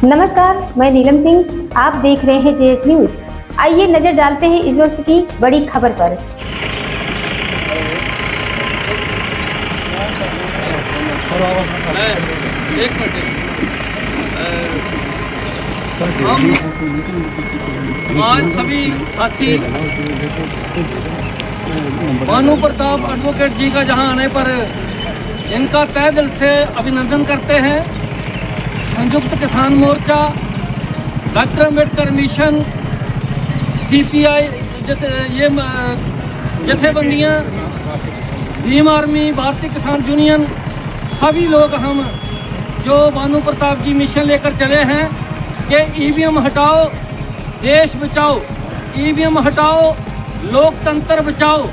नमस्कार, मैं नीलम सिंह। आप देख रहे हैं जेएस न्यूज। आइए नजर डालते हैं इस वक्त की बड़ी खबर पर। हम आज सभी साथी भानु प्रताप एडवोकेट जी का जहां आने पर इनका तहे दिल से अभिनंदन करते हैं। संयुक्त किसान मोर्चा, डॉक्टर अम्बेडकर मिशन, सीपीआई, ये जथेबंदियाँ, भीम आर्मी, भारतीय किसान यूनियन, सभी लोग हम जो भानु प्रताप जी मिशन लेकर चले हैं कि ईवीएम हटाओ, देश बचाओ, ईवीएम हटाओ, लोकतंत्र बचाओ।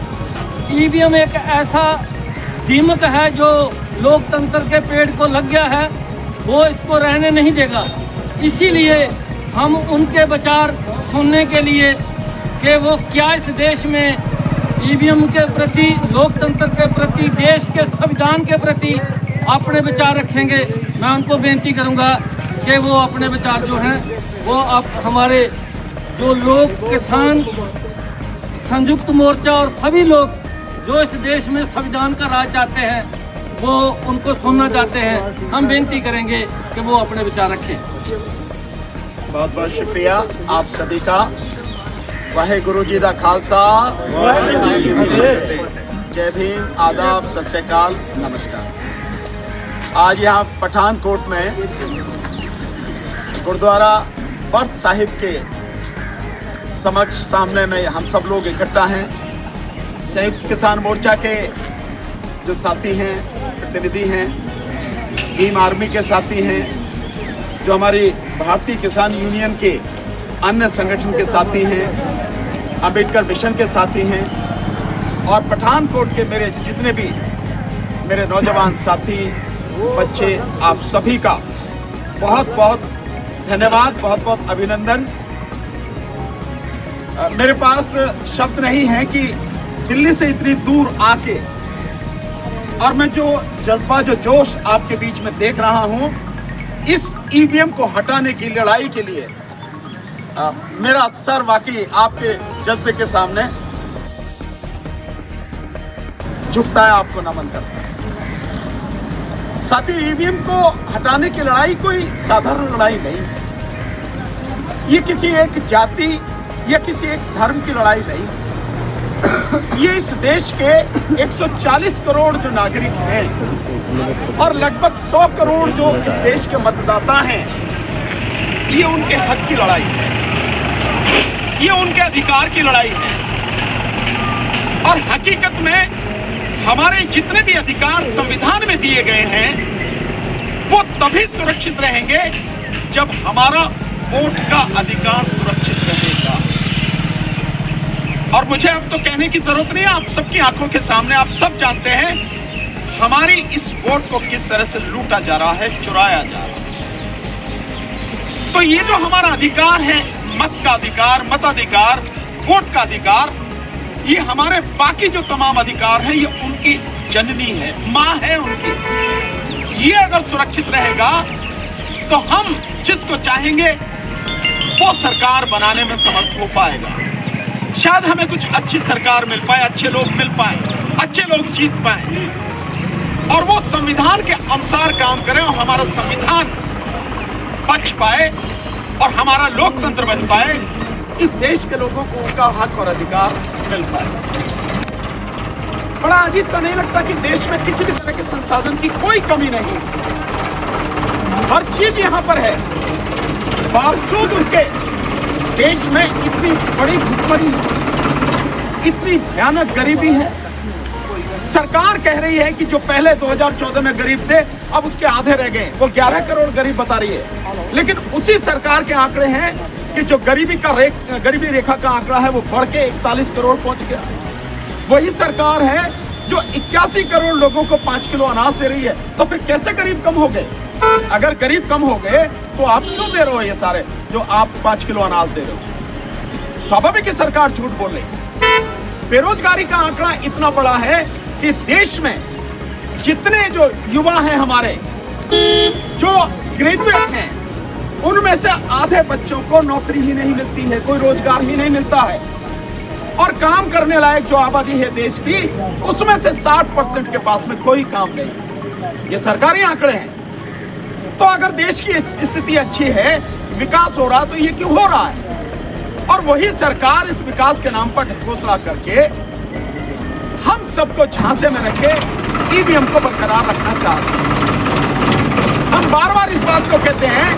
ईवीएम एक ऐसा दीमक है जो लोकतंत्र के पेड़ को लग गया है, वो इसको रहने नहीं देगा। इसीलिए हम उनके विचार सुनने के लिए कि वो क्या इस देश में ईवीएम के प्रति, लोकतंत्र के प्रति, देश के संविधान के प्रति अपने विचार रखेंगे। मैं उनको बेनती करूंगा कि वो अपने विचार जो हैं वो आप हमारे जो लोग, किसान, संयुक्त मोर्चा और सभी लोग जो इस देश में संविधान का राज चाहते हैं वो उनको सुनना चाहते हैं। हम बेनती करेंगे कि वो अपने विचार रखें। बहुत बहुत शुक्रिया आप सभी का। वाहेगुरु जी दा खालसा, जय भीम, आदाब, सत श्री अकाल, नमस्कार। आज यहाँ पठानकोट में गुरुद्वारा बर्थ साहिब के समक्ष सामने में हम सब लोग इकट्ठा हैं। संयुक्त किसान मोर्चा के जो साथी हैं, प्रतिनिधि हैं, भीम आर्मी के साथी हैं, जो हमारी भारतीय किसान यूनियन के अन्य संगठन के साथी हैं, अम्बेडकर मिशन के साथी हैं और पठानकोट के मेरे जितने भी मेरे नौजवान साथी, बच्चे, आप सभी का बहुत बहुत धन्यवाद, बहुत बहुत अभिनंदन। मेरे पास शब्द नहीं है कि दिल्ली से इतनी दूर आके और मैं जो जज्बा, जो जोश आपके बीच में देख रहा हूं, इस ईवीएम को हटाने की लड़ाई के लिए मेरा सर वाकई आपके जज्बे के सामने झुकता है, आपको नमन करता है। साथ ही ईवीएम को हटाने की लड़ाई कोई साधारण लड़ाई नहीं है। ये किसी एक जाति या किसी एक धर्म की लड़ाई नहीं। ये इस देश के 140 करोड़ जो नागरिक हैं और लगभग 100 करोड़ जो इस देश के मतदाता हैं, ये उनके हक की लड़ाई है, ये उनके अधिकार की लड़ाई है। और हकीकत में हमारे जितने भी अधिकार संविधान में दिए गए हैं वो तभी सुरक्षित रहेंगे जब हमारा वोट का अधिकार सुरक्षित रहेगा। और मुझे अब तो कहने की जरूरत नहीं है, आप सबकी आंखों के सामने आप सब जानते हैं हमारी इस वोट को किस तरह से लूटा जा रहा है, चुराया जा रहा है। तो ये जो हमारा अधिकार है, मत का अधिकार, मताधिकार, वोट का अधिकार, ये हमारे बाकी जो तमाम अधिकार हैं, ये उनकी जननी है, माँ है उनकी। ये अगर सुरक्षित रहेगा तो हम जिसको चाहेंगे वो सरकार बनाने में समर्थ हो पाएगा। शायद हमें कुछ अच्छी सरकार मिल पाए, अच्छे लोग मिल पाए, अच्छे लोग जीत पाए और वो संविधान के अनुसार काम करें और हमारा संविधान बच पाए और हमारा लोकतंत्र बच पाए, इस देश के लोगों को उनका हक और अधिकार मिल पाए। बड़ा अजीब सा नहीं लगता कि देश में किसी भी तरह के संसाधन की कोई कमी नहीं, हर चीज यहाँ पर है, बावजूद उसके देश में इतनी बड़ी भुखमरी, इतनी भयानक गरीबी है। सरकार कह रही है कि जो पहले 2014 में गरीब थे अब उसके आधे रह गए, वो 11 करोड़ गरीब बता रही है। लेकिन उसी सरकार के आंकड़े हैं कि जो गरीबी रेखा का आंकड़ा है वो बढ़ के 41 करोड़ पहुंच गया। वही सरकार है जो 81 करोड़ लोगों को 5 किलो अनाज दे रही है। तो फिर कैसे गरीब कम हो गए? अगर गरीब कम हो गए तो आप क्यों दे रहे हो ये सारे जो आप 5 किलो अनाज दे रहे हो? स्वाभाविक है सरकार झूठ बोल रही। बेरोजगारी का आंकड़ा इतना बड़ा है कि देश में जितने जो युवा हैं हमारे, जो ग्रेजुएट हैं, उनमें से आधे बच्चों को नौकरी ही नहीं मिलती है, कोई रोजगार ही नहीं मिलता है। और काम करने लायक जो आबादी है देश की, उसमें से 60% के पास में कोई काम नहीं। ये सरकारी आंकड़े हैं। तो अगर देश की स्थिति अच्छी है, विकास हो रहा, तो ये क्यों हो रहा है? और वही सरकार इस विकास के नाम पर घोषणा करके हम सबको झांसे में रखे ईवीएम को बरकरार रखना चाहते हैं। हम बार बार इस बात को कहते हैं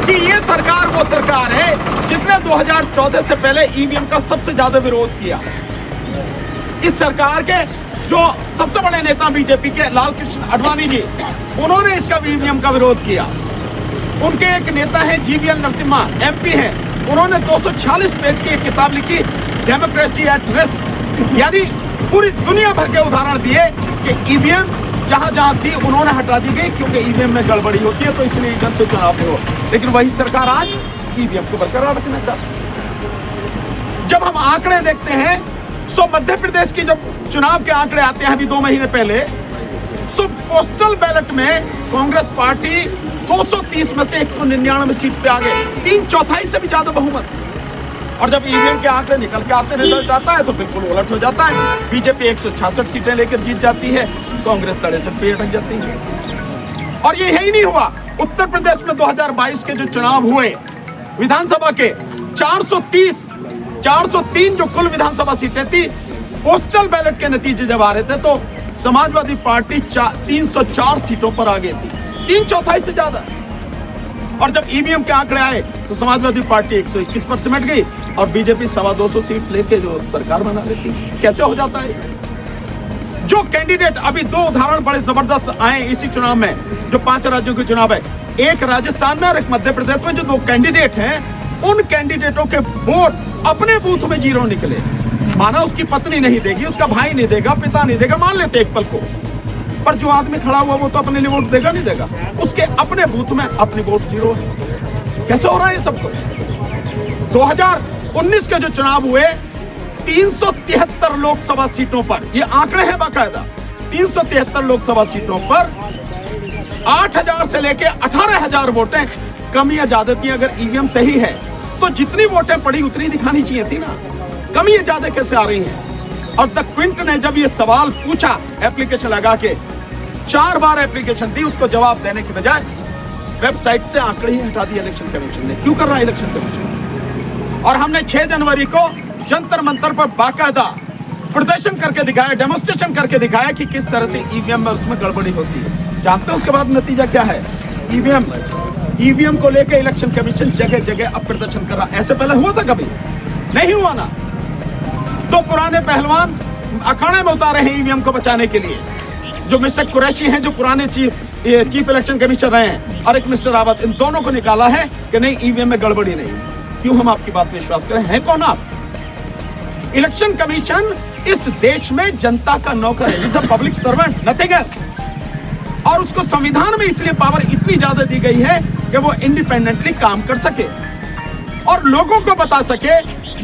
कि ये सरकार वो सरकार है जिसने 2014 से पहले ईवीएम का सबसे ज्यादा विरोध किया। इस सरकार के जो सबसे बड़े नेता बीजेपी के लाल कृष्ण आडवाणी जी, उन्होंने इसका ईवीएम का विरोध किया। उनके एक नेता है जीवीएल नरसिम्हा, एमपी हैं, उन्होंने 246 पेज की एक किताब लिखी, डेमोक्रेसी एट रिस्क, यानी पूरी दुनिया भर के उदाहरण दिए कि ईवीएम जहां जहां थी उन्होंने हटा दी गई क्योंकि ईवीएम में गड़बड़ी होती है, तो इसलिए इधर से चुनाव हो। लेकिन वही सरकार आज ईवीएम को बरकरार रखना चाहती है। जब हम आंकड़े देखते हैं, सो मध्य प्रदेश की जब चुनाव के आंकड़े आते हैं अभी 2 महीने पहले, सो पोस्टल बैलेट में कांग्रेस पार्टी 230 में से 199 सीट पे आ गए, 3/4 से भी ज्यादा बहुमत। और जब ईवीएम के आंकड़े निकल के आते, रिजल्ट आता है, तो बिल्कुल उलट हो जाता है। बीजेपी 166 सीटें लेकर जीत जाती है, कांग्रेस 63 पे अटक जाती है। और ये यही नहीं हुआ, उत्तर प्रदेश में 2022 के जो चुनाव हुए विधानसभा के, 403 जो कुल विधानसभा सीटें थी, पोस्टल बैलेट के नतीजे जब आ रहे थे तो समाजवादी पार्टी 304 सीटों पर आ गई थी, 3/4 से ज्यादा। और जब ईवीएम के आंकड़े आए तो समाजवादी पार्टी 121 पर सिमट गई और बीजेपी 225 सीट लेके जो सरकार बना लेती। कैसे हो जाता है? जो कैंडिडेट, अभी 2 उदाहरण बड़े जबरदस्त आए इसी चुनाव में, जो 5 राज्यों के चुनाव है, एक राजस्थान में और एक मध्य प्रदेश में, जो 2 कैंडिडेट हैं, उन कैंडिडेटों के वोट अपने बूथ में 0 निकले। माना उसकी पत्नी नहीं देगी, उसका भाई नहीं देगा, पिता नहीं देगा, मान लेते एक पल को, पर जो आदमी खड़ा हुआ वो तो अपने लिए वोट देगा नहीं देगा, उसके अपने बूथ में अपनी वोट 0 है। कैसे हो रहा है ये सब कुछ? 2019 के जो चुनाव हुए, 373 लोकसभा सीटों पर, ये आंकड़े हैं बाकायदा, 373 लोकसभा सीटों पर 8,000 से लेके 18,000 वोटें कम या ज्यादा थी। अगर ईवीएम सही है तो जितनी वोटें पड़ी उतनी दिखानी चाहिए थी ना, कमी या ज्यादा कैसे आ रही है? और द क्विंट ने जब ये सवाल पूछा एप्लीकेशन लगा के, 4 बार एप्लीकेशन दी, उसको जवाब देने के बजाय वेबसाइट से आंकड़े ही हटा दिए इलेक्शन कमीशन ने। क्यों कर रहा है इलेक्शन कमीशन? और हमने 6 जनवरी को जंतर मंतर पर बाकायदा प्रदर्शन करके दिखाया, डेमोन्स्ट्रेशन करके दिखाया कि किस तरह से ईवीएम में उसमें गड़बड़ी होती है। जानते हैं उसके बाद नतीजा क्या है? ईवीएम को लेकर इलेक्शन कमीशन जगह जगह अब प्रदर्शन कर रहा। ऐसे पहले हुआ था कभी? नहीं हुआ ना। 2 पुराने पहलवान अखाड़े में उतारे हैं ईवीएम को बचाने के लिए, जो मिस्टर कुरैशी हैं, जो पुराने चीफ इलेक्शन कमिश्नर रहे हैं, और एक मिस्टर रावत, इन दोनों को निकाला है कि नहीं ईवीएम में गड़बड़ी नहीं। क्यों हम आपकी बात पे विश्वास करें? हैं कौन आप? इलेक्शन कमीशन इस देश में जनता का नौकर है, is a public servant, nothing else. और उसको संविधान में इसलिए पावर इतनी ज्यादा दी गई है कि वो इंडिपेंडेंटली काम कर सके और लोगों को बता सके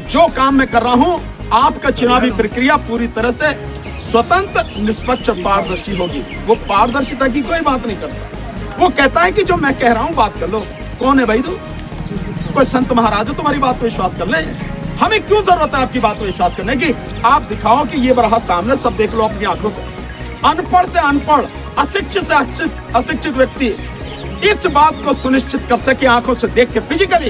जो काम मैं कर रहा हूं, आपका चुनावी प्रक्रिया पूरी तरह से स्वतंत्र, निष्पक्ष और पारदर्शी होगी। वो पारदर्शिता की कोई बात नहीं करता, वो कहता है कि जो मैं कह रहा हूं बात कर लो। कौन है भाई तू? कोई संत महाराज हो तुम्हारी बात पर विश्वास कर ले? हमें क्यों जरूरत है आपकी बात पर विश्वास करने की? आप दिखाओ कि ये रहा सामने, सब देख लो अपनी आंखों से। अनपढ़ से अनपढ़, अशिक्षित से अशिक्षित व्यक्ति इस बात को सुनिश्चित कर सके आंखों से देख के, फिजिकली,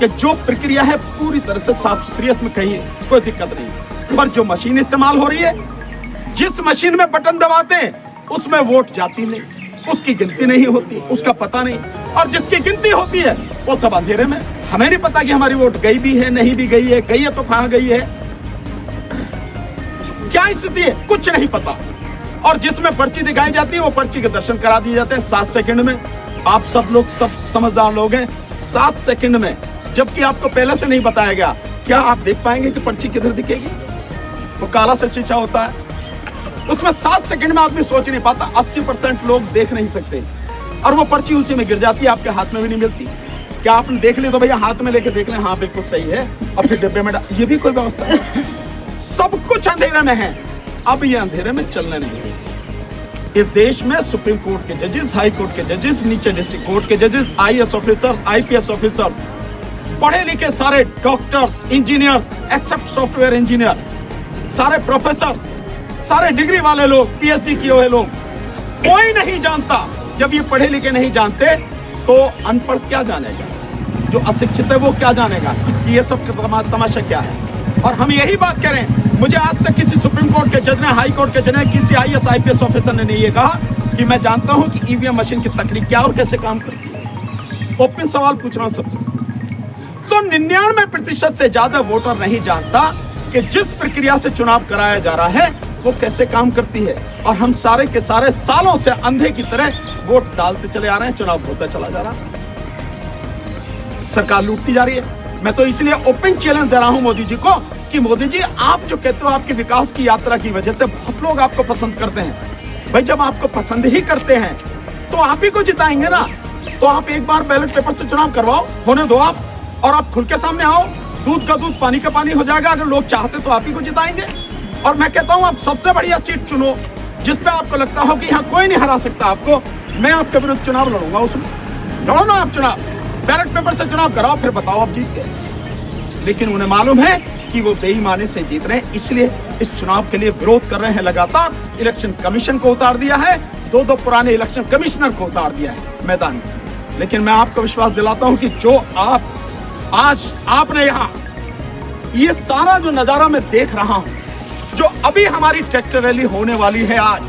कि जो प्रक्रिया है पूरी तरह से साफ सुथरी, इसमें कहीं कोई दिक्कत नहीं। पर जो मशीन इस्तेमाल हो रही है, जिस मशीन में बटन दबाते हैं उसमें वोट जाती नहीं, उसकी गिनती नहीं होती, उसका पता नहीं, और जिसकी गिनती होती है वो सब अंधेरे में। हमें नहीं पता कि हमारी वोट गई भी है, नहीं भी गई है तो कहां गई है, क्या स्थिति है, कुछ नहीं पता। और जिसमें पर्ची दिखाई जाती है वो पर्ची के दर्शन करा दिए जाते हैं 7 सेकंड में। आप सब लोग, सब समझदार लोग हैं, 7 सेकंड में, जबकि आपको पहले से नहीं बताया गया, क्या आप देख पाएंगे कि पर्ची किधर दिखेगी? वो काला सा शीशा होता है, उसमें 7 सेकंड में आदमी सोच नहीं पाता। 80% लोग देख नहीं सकते और वो पर्ची उसी में गिर जाती है, आपके हाथ में भी नहीं मिलती। क्या आपने देख ली तो भैया हाथ में लेके देख लें, हाँ बिल्कुल सही है, और फिर डिब्बे में ये भी कोई व्यवस्था है? सब कुछ अंधेरे में है। अब ये अंधेरे में चलने नहीं है। इस देश में सुप्रीम कोर्ट के जजेस, हाई कोर्ट के जजेस, नीचे डिस्ट्रिक्ट कोर्ट के जजेस, आईएएस ऑफिसर, आईपीएस ऑफिसर, पढ़े लिखे सारे doctors, engineers, except software engineer, सारे प्रोफेसर, सारे डिग्री वाले लोग, पीएचडी किए हुए लोग, कोई नहीं जानता। जब ये पढ़े लिखे नहीं जानते तो अनपढ़ क्या जानेगा? जो अशिक्षित है वो क्या जानेगा कि ये सब तमाशा क्या है? और हम यही बात करें, मुझे आज तक किसी सुप्रीम कोर्ट के जज ने, हाई कोर्ट के जज ने, किसी आईएएस आईपीएस ऑफिसर ने नहीं ये कहा कि मैं जानता हूं कि ईवीएम मशीन की तकनीक क्या और कैसे काम करती है। ओपन सवाल पूछ रहा हूं सबसे। तो 99% से ज्यादा वोटर नहीं जानता कि जिस प्रक्रिया से चुनाव कराया जा रहा है वो कैसे काम करती है, और हम सारे के सारे सालों से अंधे की तरह वोट डालते चले आ रहे हैं, चुनाव होता चला जा रहा है, सरकार लूटती जा रही है। मैं तो इसलिए ओपन चैलेंज दे रहा हूं मोदी जी को कि मोदी जी, आप जो कहते हो आपकी विकास की यात्रा की वजह से बहुत लोग आपको पसंद करते हैं। भाई जब आपको पसंद ही करते हैं तो आप ही को जिताएंगे ना। तो आप एक बार बैलेट पेपर से चुनाव करवाओ, होने दो आप, और आप खुल के सामने आओ, दूध का दूध पानी का पानी हो जाएगा। अगर लोग चाहते तो आप ही को जिताएंगे। और मैं कहता हूं आप सबसे बढ़िया सीट चुनो जिसपे आपको लगता हो कि यहाँ कोई नहीं हरा सकता आपको। मैं आपके विरुद्ध चुनाव लड़ूंगा, उसमें लड़ो ना आप चुनाव, बैलेट पेपर से चुनाव कराओ, फिर बताओ आप जीत गए। लेकिन उन्हें मालूम है कि वो बेईमानी से जीत रहे हैं, इसलिए इस चुनाव के लिए विरोध कर रहे हैं लगातार। इलेक्शन कमीशन को उतार दिया है, दो पुराने इलेक्शन कमिश्नर को उतार दिया है मैदान में। लेकिन मैं आपको विश्वास दिलाता हूं कि जो आज आपने यहाँ ये सारा जो नजारा मैं देख रहा हूं, जो अभी हमारी ट्रैक्टर रैली होने वाली है आज,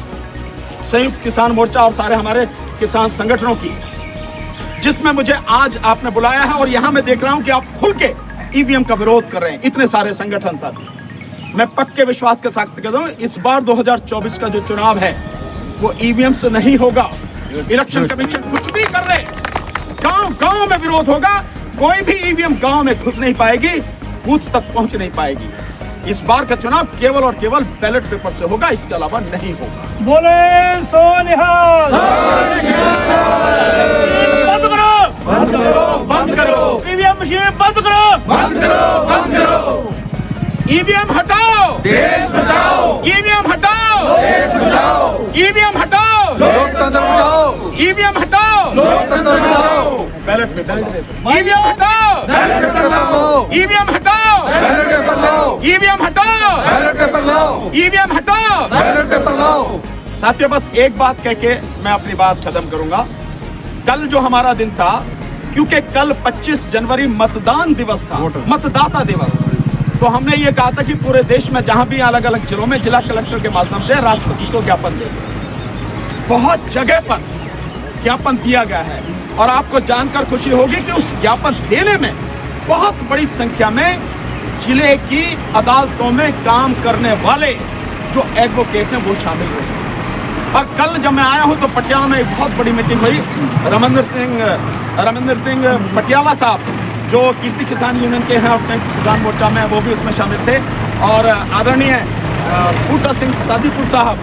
संयुक्त किसान मोर्चा और सारे हमारे किसान संगठनों की, जिसमें मुझे आज आपने बुलाया है, और यहां मैं देख रहा हूं कि आप खुल के ईवीएम का विरोध कर रहे हैं, इतने सारे संगठन साथी। मैं पक्के विश्वास के साथ कहता हूं इस बार 2024 का जो चुनाव है वो ईवीएम से नहीं होगा। इलेक्शन कमीशन कुछ भी कर ले, गांव में विरोध होगा। कोई भी ईवीएम गांव में घुस नहीं पाएगी, बूथ तक पहुंच नहीं पाएगी। इस बार का चुनाव केवल और केवल बैलेट पेपर से होगा, इसके अलावा नहीं होगा। बोले सो निहाल। बंद करो, बंद करो, बंद करो, ईवीएम मशीन बंद करो, बंद करो, बंद करो। ईवीएम हटाओ, देश बचाओ। ईवीएम हटाओ, देश बचाओ। ईवीएम हटाओ, लोकतंत्र बचाओ। ईवीएम हटाओ, लोकतंत्र बचाओ। बैलेट पेपर ईवीएम हटाओ, बैलेट पेपर लाओ। ईवीएम हटाओ, बैलेट पेपर लाओ। ईवीएम हटाओ, बैलेट पेपर लाओ। ईवीएम हटाओ, बैलेट पेपर लाओ। साथियों, बस एक बात कह के मैं अपनी बात खत्म करूंगा। कल जो हमारा दिन था, क्योंकि कल 25 जनवरी मतदान दिवस था, मतदाता दिवस, तो हमने ये कहा था कि पूरे देश में जहां भी अलग अलग जिलों में जिला कलेक्टर के माध्यम से राष्ट्रपति को ज्ञापन देंगे। बहुत जगह पर ज्ञापन दिया गया है, और आपको जानकर खुशी होगी कि उस ज्ञापन देने में बहुत बड़ी संख्या में जिले की अदालतों में काम करने वाले जो एडवोकेट हैं वो शामिल हुए। और कल जब मैं आया हूं तो पटियाला में एक बहुत बड़ी मीटिंग हुई। रविंदर सिंह पटियाला साहब जो कीर्ति किसान यूनियन के हैं और संयुक्त किसान मोर्चा में, वो भी उसमें शामिल थे। और आदरणीय बूटा सिंह सादीपुर साहब,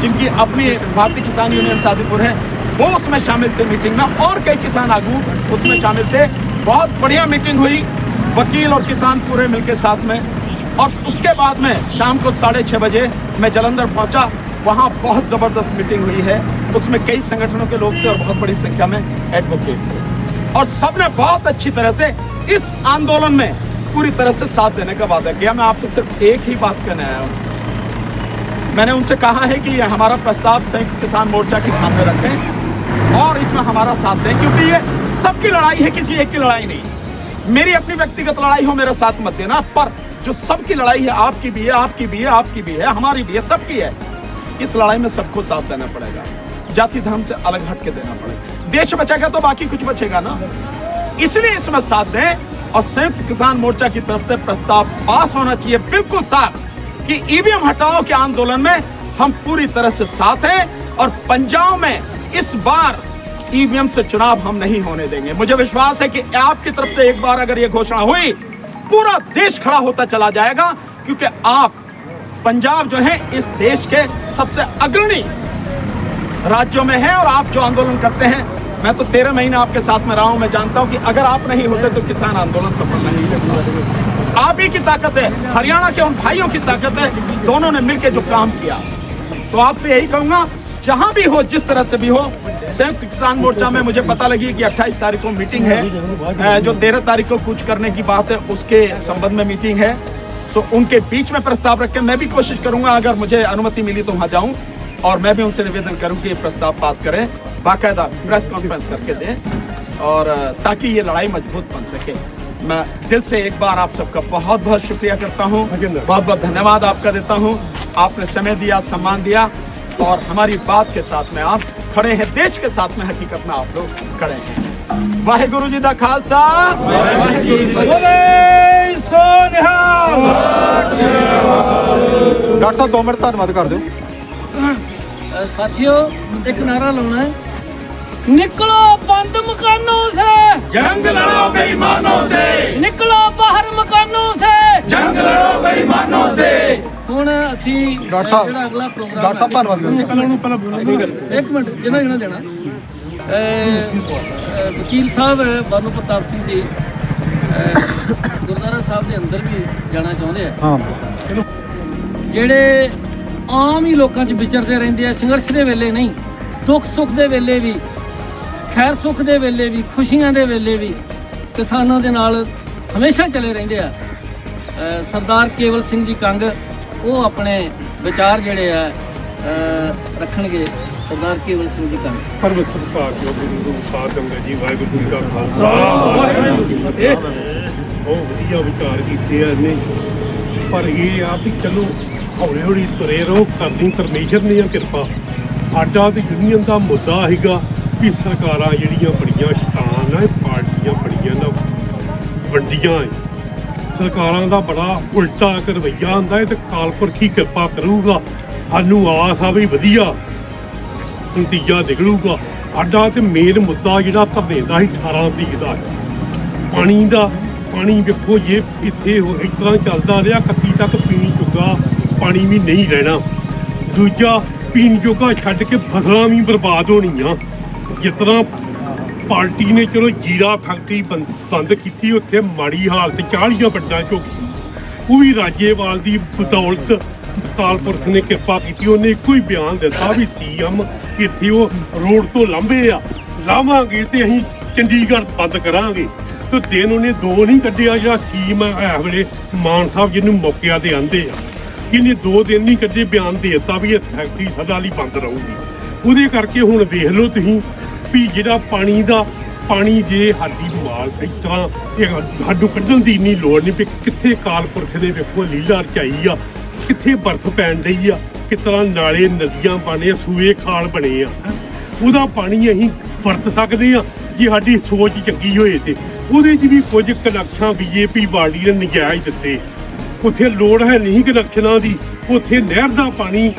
जिनकी अपनी भारतीय किसान यूनियन सादीपुर है, वो उसमें शामिल थे मीटिंग में, और कई किसान आगू उसमें शामिल थे। बहुत बढ़िया मीटिंग हुई, वकील और किसान पूरे मिलके साथ में। और उसके बाद में शाम को 6:30 बजे मैं जालंधर पहुंचा, वहाँ बहुत ज़बरदस्त मीटिंग हुई है। उसमें कई संगठनों के लोग थे और बहुत बड़ी संख्या में एडवोकेट थे, और सबने बहुत अच्छी तरह से इस आंदोलन में पूरी तरह से साथ देने का वादा किया। मैं आपसे सिर्फ एक ही बात कहने आया हूँ। मैंने उनसे कहा है कि हमारा प्रस्ताव संयुक्त किसान मोर्चा के सामने रखें और इसमें हमारा साथ दें, क्योंकि ये सबकी लड़ाई है, किसी एक की लड़ाई नहीं। मेरी अपनी व्यक्तिगत लड़ाई हो, मेरा साथ मत देना, पर जो सबकी लड़ाई है, आपकी भी है, आपकी भी है, आपकी भी है, हमारी भी है, सबकी है। इस लड़ाई में सबको साथ देना पड़ेगा, जाति धर्म से अलग हट के देना पड़ेगा। देश बचेगा तो बाकी कुछ बचेगा ना, इसलिए इसमें साथ दें। और संयुक्त किसान मोर्चा की तरफ से प्रस्ताव पास होना चाहिए बिल्कुल साफ कि ईवीएम हटाओ के आंदोलन में हम पूरी तरह से साथ हैं, और पंजाब में इस बार ईवीएम से चुनाव हम नहीं होने देंगे। मुझे विश्वास है कि आपकी तरफ से एक बार अगर ये घोषणा हुई, पूरा देश खड़ा होता चला जाएगा, क्योंकि आप पंजाब जो है इस देश के सबसे अग्रणी राज्यों में है, और आप जो आंदोलन करते हैं, मैं तो 13 महीने आपके साथ में रहा हूं, मैं जानता हूं कि अगर आप नहीं होते तो किसान आंदोलन सफल नहीं होता। आप ही की ताकत है, हरियाणा के उन भाइयों की ताकत है, दोनों ने मिलकर जो काम किया। तो आपसे यही कहूंगा जहां भी हो, जिस तरह से भी हो, संयुक्त किसान मोर्चा में मुझे पता लगी कि 28 तारीख को मीटिंग है, जो 13 तारीख को कूच करने की बात है उसके संबंध में मीटिंग है। सो उनके बीच में प्रस्ताव रख के मैं भी कोशिश करूंगा, अगर मुझे अनुमति मिली तो वहां जाऊं और मैं भी उनसे निवेदन करूं कि ये प्रस्ताव पास करें, बाकायदा प्रेस कॉन्फ्रेंस करके दें, और ताकि ये लड़ाई मजबूत बन सके। मैं दिल से एक बार आप सबका बहुत बहुत शुक्रिया करता हूँ, बहुत बहुत धन्यवाद आपका देता हूँ। आपने समय दिया, सम्मान दिया, और हमारी बात के साथ में आप खड़े हैं, देश के साथ में हकीकत में आप लोग खड़े हैं। वाहेगुरु जी दा खालसा, वाहेगुरु जी डॉक्टर साहब 2 मिनट धन्यवाद कर दो। साथियों, एक नारा लाना है, निकलो बंद मकानों से, जंग लड़ो बेईमानों से, निकलो बाहर मकानों से, जंग लड़ो बेईमानों से। ਹੁਣ ਅਸੀਂ ਡਾਕਟਰ ਸਾਹਿਬ, ਜਿਹੜਾ ਅਗਲਾ ਪ੍ਰੋਗਰਾਮ ਡਾਕਟਰ ਸਾਹਿਬ ਧੰਨਵਾਦ ਇੱਕ ਮਿੰਟ ਜਿਹਨਾਂ ਦੇਣਾ ਵਕੀਲ ਸਾਹਿਬ ਬਾਨੂ ਪ੍ਰਤਾਪ ਸਿੰਘ ਜੀ ਗੁਰਦੁਆਰਾ ਸਾਹਿਬ ਦੇ ਅੰਦਰ ਵੀ ਜਾਣਾ ਚਾਹੁੰਦੇ ਆ। ਹਾਂ, ਜਿਹੜੇ ਆਮ ਹੀ ਲੋਕਾਂ 'ਚ ਵਿਚਰਦੇ ਰਹਿੰਦੇ ਆ, ਸੰਘਰਸ਼ ਦੇ ਵੇਲੇ ਨਹੀਂ, ਦੁੱਖ ਸੁੱਖ ਦੇ ਵੇਲੇ ਵੀ, ਖੈਰ ਸੁੱਖ ਦੇ ਵੇਲੇ ਵੀ, ਖੁਸ਼ੀਆਂ ਦੇ ਵੇਲੇ ਵੀ ਕਿਸਾਨਾਂ ਦੇ ਨਾਲ ਹਮੇਸ਼ਾ ਚਲੇ ਰਹਿੰਦੇ ਆ। ਸਰਦਾਰ ਕੇਵਲ ਸਿੰਘ ਜੀ ਕੰਗ ਉਹ ਆਪਣੇ ਵਿਚਾਰ ਜਿਹੜੇ ਆ ਰੱਖਣਗੇ। ਸਰਦਾਰ ਕੇਵਲ ਸਿੰਘ ਜੀ ਕੰਗ। ਪਰਮ ਸਤਿਕਾਰਯੋਗ ਗੁਰੂ ਸਾਹਿਬ ਸੰਗਤ ਜੀ, ਵਾਹਿਗੁਰੂ ਜੀ ਕਾ ਖਾਲਸਾ, ਵਾਹਿਗੁਰੂ ਜੀ ਕੀ ਫਤਿਹ। ਬਹੁਤ ਵਧੀਆ ਵਿਚਾਰ ਕੀਤੇ ਆ ਇਹਨੇ, ਪਰ ਇਹ ਆ ਵੀ ਚਲੋ ਹੌਲੀ ਹੌਲੀ ਤੁਰੇ ਰਹੋ, ਕਰਨੀ ਪਰਮੇਸ਼ਰ ਨੇ ਆ ਕਿਰਪਾ। ਸਾਡਾ ਤੇ ਯੂਨੀਅਨ ਦਾ ਮੁੱਦਾ ਹੈਗਾ ਵੀ ਸਰਕਾਰਾਂ ਜਿਹੜੀਆਂ ਬੜੀਆਂ ਸ਼ੈਤਾਨ ਆ, ਪਾਰਟੀਆਂ ਬੜੀਆਂ ਨਾ ਵੰਡੀਆਂ ਏ, ਸਰਕਾਰਾਂ ਦਾ ਬੜਾ ਉਲਟਾ ਇੱਕ ਰਵੱਈਆ ਹੁੰਦਾ ਹੈ, ਤੇ ਕਾਲਪੁਰਖ ਹੀ ਕਿਰਪਾ ਕਰੂਗਾ। ਸਾਨੂੰ ਆਸ ਆ ਵੀ ਵਧੀਆ ਨਤੀਜਾ ਨਿਕਲੂਗਾ। ਸਾਡਾ ਤੇ ਮੇਨ ਮੁੱਦਾ ਜਿਹੜਾ ਧਰਨੇ ਦਾ ਸੀ 18 ਤਰੀਕ ਦਾ ਪਾਣੀ ਦਾ। ਪਾਣੀ ਵੇਖੋ ਜੇ ਇੱਥੇ ਇਸ ਤਰ੍ਹਾਂ ਚੱਲਦਾ ਰਿਹਾ 31 ਤੱਕ ਪੀਣੀ ਜੋਗਾ ਪਾਣੀ ਵੀ ਨਹੀਂ ਰਹਿਣਾ। ਦੂਜਾ ਪੀਣ ਜੋਗਾ ਛੱਡ ਕੇ ਫਸਲਾਂ ਵੀ ਬਰਬਾਦ ਹੋਣੀਆਂ। ਜਿਸ ਤਰ੍ਹਾਂ ਪਾਰਟੀ ਨੇ ਚਲੋ ਜੀਰਾ ਫੈਕਟਰੀ ਬੰਦ ਕੀਤੀ, ਉੱਥੇ ਮਾੜੀ ਹਾਲਤ 40 ਪਿੰਡਾਂ 'ਚ ਹੋ ਗਈ, ਉਹ ਵੀ ਰਾਜੇਵਾਲ ਦੀ ਬਦੌਲਤ ਕਾਲਪੁਰਖ ਨੇ ਕਿਰਪਾ ਕੀਤੀ। ਉਹਨੇ ਇੱਕੋ ਹੀ ਬਿਆਨ ਦਿੱਤਾ ਵੀ ਸੀਐਮ ਇੱਥੇ ਉਹ ਰੋਡ ਤੋਂ ਲਾਂਭੇ ਆ, ਲਾਵਾਂਗੇ ਤੇ ਅਸੀਂ ਚੰਡੀਗੜ੍ਹ ਬੰਦ ਕਰਾਂਗੇ। ਤੇ ਦਿਨ ਉਹਨੇ 2 ਨਹੀਂ ਕੱਢਿਆ, ਜਿਹੜਾ ਸੀਐਮ ਇਸ ਵੇਲੇ ਮਾਨ ਸਾਹਿਬ ਜਿਹਨੂੰ ਮੌਕਿਆਂ ਤੇ ਆਂਦੇ ਆ, ਇਹਨੇ 2 ਦਿਨ ਨਹੀਂ ਕੱਢੇ, ਬਿਆਨ ਦੇ ਦਿੱਤਾ ਵੀ ਇਹ ਫੈਕਟਰੀ ਸਦਾ ਲਈ ਬੰਦ ਰਹੂਗੀ। ਉਹਦੇ ਕਰਕੇ ਹੁਣ ਵੇਖ ਲਓ ਤੁਸੀਂ ਵੀ ਜਿਹੜਾ ਪਾਣੀ ਜੇ ਸਾਡੀ ਮਾਲ ਇਸ ਤਰ੍ਹਾਂ ਸਾਨੂੰ ਕੱਢਣ ਦੀ ਇੰਨੀ ਲੋੜ ਨਹੀਂ। ਵੀ ਕਿੱਥੇ ਕਾਲਪੁਰਖ ਦੇ ਵੇਖੋ ਲੀਲਾ ਰਚਾਈ ਆ, ਕਿੱਥੇ ਬਰਫ਼ ਪੈਣ ਡਈ ਆ, ਕਿਸ ਤਰ੍ਹਾਂ ਨਾਲੇ ਨਦੀਆਂ ਬਣੇ, ਸੂਏ ਖਾਲ ਬਣੇ ਆ। ਉਹਦਾ ਪਾਣੀ ਅਸੀਂ ਵਰਤ ਸਕਦੇ ਆ ਜੇ ਸਾਡੀ ਸੋਚ ਚੰਗੀ ਹੋਏ ਤੇ। ਉਹਦੇ 'ਚ ਵੀ ਕੁਝ ਕਨੈਕਸ਼ਨ BJP ਪਾਰਟੀ ਨੇ ਨਜਾਇਜ਼ ਦਿੱਤੇ। ਉੱਥੇ ਲੋੜ ਹੈ ਨਹੀਂ ਕਨੈਕਸ਼ਨਾਂ ਦੀ, ਉੱਥੇ ਨਹਿਰ ਦਾ ਪਾਣੀ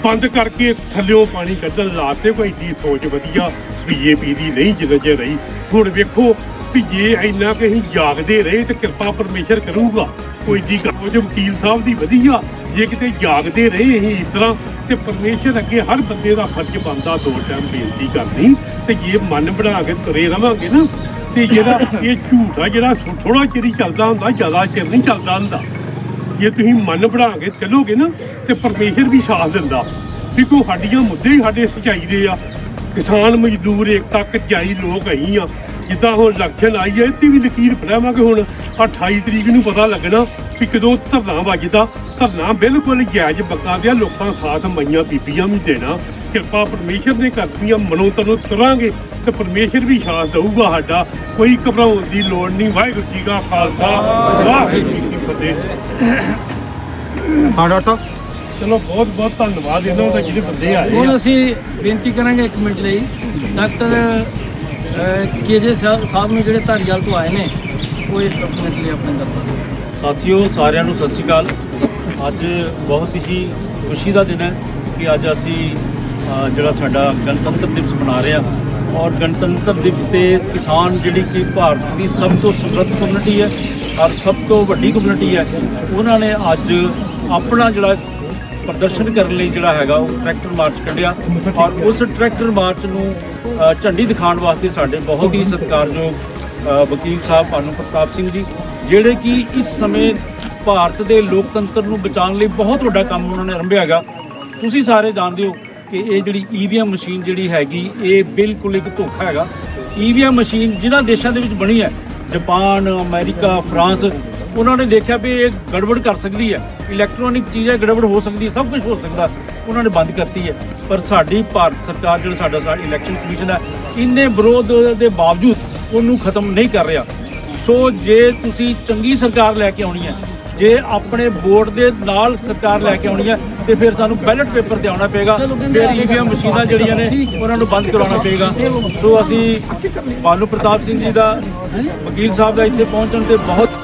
ਬੰਦ ਕਰਕੇ ਥੱਲਿਓਂ ਪਾਣੀ ਕੱਢਣ ਲਾਤੇ। ਕੋਈ ਏਡੀ ਸੋਚ ਵਧੀਆ BJP ਦੀ ਨਹੀਂ ਜਿੰਨਾ ਚਿਰ ਰਹੀ। ਹੁਣ ਵੇਖੋ ਵੀ ਜੇ ਇੰਨਾ ਕਿ ਅਸੀਂ ਜਾਗਦੇ ਰਹੇ ਤੇ ਕਿਰਪਾ ਪਰਮੇਸ਼ਰ ਕਰੂਗਾ। ਕੋਈ ਏਡੀ ਗੱਲ ਵਕੀਲ ਸਾਹਿਬ ਦੀ ਵਧੀਆ, ਜੇ ਕਿਤੇ ਜਾਗਦੇ ਰਹੇ ਅਸੀਂ ਇਸ ਤਰ੍ਹਾਂ ਤੇ ਪਰਮੇਸ਼ਰ ਅੱਗੇ ਹਰ ਬੰਦੇ ਦਾ ਫਰਜ਼ ਬਣਦਾ 2 ਟਾਈਮ ਬੇਨਤੀ ਕਰਨੀ। ਤੇ ਜੇ ਮਨ ਬਣਾ ਕੇ ਤੁਰੇ ਰਵਾਂਗੇ ਨਾ, ਤੇ ਜਿਹੜਾ ਇਹ ਝੂਠ ਆ ਜਿਹੜਾ ਥੋੜਾ ਚਿਰ ਹੀ ਚੱਲਦਾ ਹੁੰਦਾ, ਜ਼ਿਆਦਾ ਚਿਰ ਨਹੀਂ ਚੱਲਦਾ ਹੁੰਦਾ। ਜੇ ਤੁਸੀਂ ਮਨ ਬਣਾ ਕੇ ਚੱਲੋਗੇ ਨਾ ਤੇ ਪਰਮੇਸ਼ਰ ਵੀ ਸਾਥ ਦਿੰਦਾ। ਵੀ ਕੋਈ ਸਾਡੀਆਂ ਮੁੱਦੇ ਹੀ ਸਾਡੇ ਸੱਚਾਈ ਦੇ ਆ। ਕਿਸਾਨ ਮਜ਼ਦੂਰ ਏਕਤਾ ਕਚਾਈ ਲੋਕ ਅਸੀਂ ਆ। ਜਿੱਦਾਂ ਹੁਣ ਇਲੈਕਸ਼ਨ ਆਈ ਹੈ, ਇੱਥੇ ਵੀ ਲਕੀਰ ਫੜਾਵਾਂਗੇ। ਹੁਣ 28 ਤਰੀਕ ਨੂੰ ਪਤਾ ਲੱਗਣਾ ਵੀ ਕਦੋਂ ਧਰਨਾ ਵੱਜਦਾ। ਧਰਨਾ ਬਿਲਕੁਲ ਜਾਇਜ਼ ਬੱਗਾ ਦਿਆ, ਲੋਕਾਂ ਸਾਥ ਮਈਆਂ ਬੀਬੀਆਂ ਵੀ ਦੇਣਾ। ਕਿਰਪਾ ਪਰਮੇਸ਼ਰ ਨੇ ਕਰਤੀਆਂ, ਮਨੋਂ ਤਨੋਂ ਤੁਰਾਂਗੇ ਤੇ ਪਰਮੇਸ਼ਰ ਵੀ ਸਾਥ ਦਊਗਾ ਸਾਡਾ। ਕੋਈ ਘਬਰਾਉਣ ਦੀ ਲੋੜ ਨਹੀਂ। ਵਾਹਿਗੁਰੂ ਜੀ ਕਾ ਖਾਲਸਾ, ਵਾਹਿਗੁਰੂ ਜੀ ਕੀ ਫਤਿਹ। ਹਾਂ ਡਾਕਟਰ ਸਾਹਿਬ, ਚਲੋ ਬਹੁਤ ਬਹੁਤ ਧੰਨਵਾਦ ਇਹਨਾਂ ਦਾ ਜਿਹੜੇ ਬੰਦੇ ਆਏ। ਹੁਣ ਅਸੀਂ ਬੇਨਤੀ ਕਰਾਂਗੇ 1 ਮਿੰਟ ਲਈ ਡਾਕਟਰ KJ ਸਾਹਿਬ ਨੂੰ, ਜਿਹੜੇ ਧਾਰੀਵਾਲ ਤੋਂ ਆਏ ਨੇ, ਉਹ 1 ਮਿੰਟ ਲਈ ਆਪਣੇ ਗੱਲ। ਸਾਥੀਓ, ਸਾਰਿਆਂ ਨੂੰ ਸਤਿ ਸ਼੍ਰੀ ਅਕਾਲ। ਅੱਜ ਬਹੁਤ ਹੀ ਖੁਸ਼ੀ ਦਾ ਦਿਨ ਹੈ ਕਿ ਅੱਜ ਅਸੀਂ ਜਿਹੜਾ ਸਾਡਾ ਗਣਤੰਤਰ ਦਿਵਸ ਮਨਾ ਰਹੇ ਹਾਂ। ਔਰ ਗਣਤੰਤਰ ਦਿਵਸ ਤੇ ਕਿਸਾਨ ਜਿਹੜੀ ਕਿ ਭਾਰਤ ਦੀ ਸਭ ਤੋਂ ਸਮਰੱਥ ਕਮਿਊਨਿਟੀ ਹੈ ਔਰ ਸਭ ਤੋਂ ਵੱਡੀ ਕਮਿਊਨਿਟੀ ਹੈ, ਉਹਨਾਂ ਨੇ ਅੱਜ ਆਪਣਾ ਜਿਹੜਾ ਪ੍ਰਦਰਸ਼ਨ ਕਰਨ ਲਈ ਜਿਹੜਾ ਹੈਗਾ ਉਹ ਟਰੈਕਟਰ ਮਾਰਚ ਕੱਢਿਆ। ਔਰ ਉਸ ਟਰੈਕਟਰ ਮਾਰਚ ਨੂੰ ਝੰਡੀ ਦਿਖਾਉਣ ਵਾਸਤੇ ਸਾਡੇ ਬਹੁਤ ਹੀ ਸਤਿਕਾਰਯੋਗ ਵਕੀਲ ਸਾਹਿਬ ਬਾਨੂ ਪ੍ਰਤਾਪ ਸਿੰਘ ਜੀ, ਜਿਹੜੇ ਕਿ ਇਸ ਸਮੇਂ ਭਾਰਤ ਦੇ ਲੋਕਤੰਤਰ ਨੂੰ ਬਚਾਉਣ ਲਈ ਬਹੁਤ ਵੱਡਾ ਕੰਮ ਉਹਨਾਂ ਨੇ ਆਰੰਭਿਆ ਹੈਗਾ। ਤੁਸੀਂ ਸਾਰੇ ਜਾਣਦੇ ਹੋ ਕਿ ਇਹ ਜਿਹੜੀ ਈਵੀਐਮ ਮਸ਼ੀਨ ਜਿਹੜੀ ਹੈਗੀ ਇਹ ਬਿਲਕੁਲ ਇੱਕ ਧੋਖਾ ਹੈਗਾ। ਈਵੀਐਮ ਮਸ਼ੀਨ ਜਿਨ੍ਹਾਂ ਦੇਸ਼ਾਂ ਦੇ ਵਿੱਚ ਬਣੀ ਹੈ, ਜਾਪਾਨ, ਅਮਰੀਕਾ, ਫਰਾਂਸ, ਉਹਨਾਂ ਨੇ ਦੇਖਿਆ ਵੀ ਇਹ ਗੜਬੜ ਕਰ ਸਕਦੀ ਹੈ, ਇਲੈਕਟ੍ਰੋਨਿਕ ਚੀਜ਼ਾਂ ਗੜਬੜ ਹੋ ਸਕਦੀ ਹੈ, ਸਭ ਕੁਝ ਹੋ ਸਕਦਾ, ਉਹਨਾਂ ਨੇ ਬੰਦ ਕਰਤੀ ਹੈ। ਪਰ ਸਾਡੀ ਭਾਰਤ ਸਰਕਾਰ ਜਿਹੜਾ ਸਾਡਾ ਇਲੈਕਸ਼ਨ ਕਮਿਸ਼ਨ ਹੈ, ਇੰਨੇ ਵਿਰੋਧ ਦੇ ਬਾਵਜੂਦ ਉਹਨੂੰ ਖਤਮ ਨਹੀਂ ਕਰ ਰਿਹਾ। ਸੋ ਜੇ ਤੁਸੀਂ ਚੰਗੀ ਸਰਕਾਰ ਲੈ ਕੇ ਆਉਣੀ ਹੈ, ਜੇ ਆਪਣੇ ਵੋਟ ਦੇ ਨਾਲ ਸਰਕਾਰ ਲੈ ਕੇ ਆਉਣੀ ਹੈ, ਤੇ ਫਿਰ ਸਾਨੂੰ ਬੈਲਟ ਪੇਪਰ ਤੇ ਆਉਣਾ ਪਏਗਾ, ਫਿਰ ਈਵੀਐਮ ਮਸ਼ੀਨਾਂ ਜਿਹੜੀਆਂ ਨੇ ਉਹਨਾਂ ਨੂੰ ਬੰਦ ਕਰਾਉਣਾ ਪਏਗਾ। ਸੋ ਅਸੀਂ ਭਾਨੂ ਪ੍ਰਤਾਪ ਸਿੰਘ ਜੀ ਦਾ, ਵਕੀਲ ਸਾਹਿਬ ਦਾ ਇੱਥੇ ਪਹੁੰਚਣ ਤੇ ਬਹੁਤ